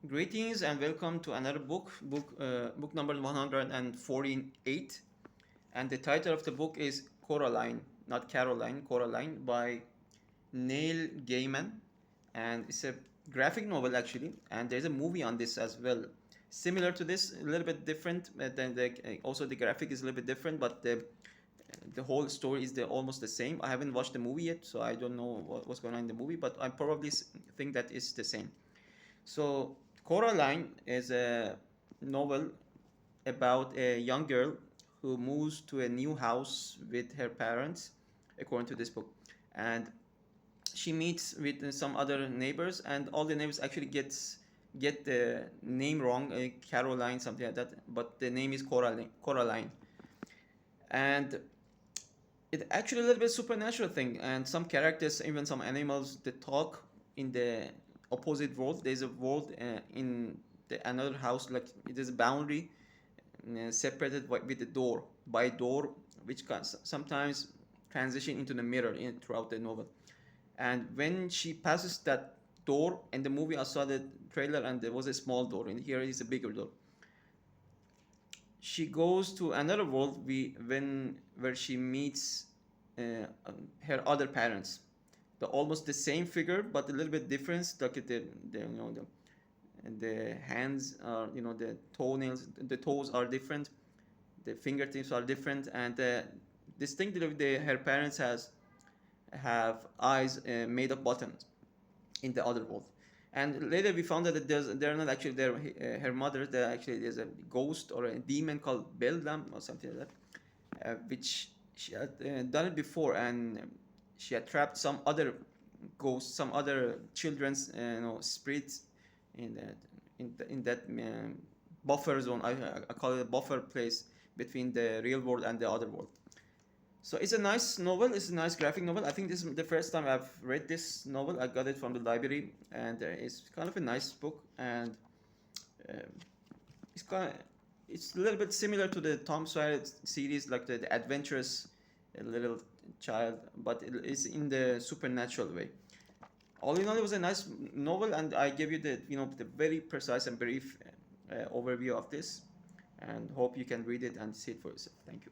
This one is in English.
Greetings and welcome to another book number 148. And the title of the book is Coraline, not Caroline, Coraline by Neil Gaiman. And it's a graphic novel actually, and there's a movie on this as well. Similar to this, a little bit different, than also the graphic is a little bit different, but the whole story is almost the same. I haven't watched the movie yet, so I don't know what's going on in the movie, but I probably think that it's the same. So, Coraline is a novel about a young girl who moves to a new house with her parents, according to this book. And she meets with some other neighbors, and all the neighbors actually get the name wrong, Caroline, something like that. But the name is Coraline. Coraline, and it actually a little bit supernatural thing, and some characters, even some animals, they talk in the opposite world. There's a world in the another house, like it is a boundary separated with a door by a door, which can sometimes transition into the mirror throughout the novel. And when she passes that door in the movie, I saw the trailer, and there was a small door, and here is a bigger door. She goes to another world where she meets her other parents. The almost the same figure, but a little bit different. Like the hands are, the toenails, the toes are different, the fingertips are different, and distinctly her parents have eyes made of buttons in the other world. And later we found out that they're not actually her mother. There actually is a ghost or a demon called Beldam or something like that, which she had done it before, and she had trapped some other ghosts, some other children's spirits in that buffer zone. I call it a buffer place between the real world and the other world. So it's a nice novel. It's a nice graphic novel. I think this is the first time I've read this novel. I got it from the library, and it's kind of a nice book. And uh, it's it's a little bit similar to the Tom Sawyer series, like the adventurous little child, but it is in the supernatural way. All in all, it was a nice novel, and I gave you the very precise and brief overview of this, and hope you can read it and see it for yourself. Thank you.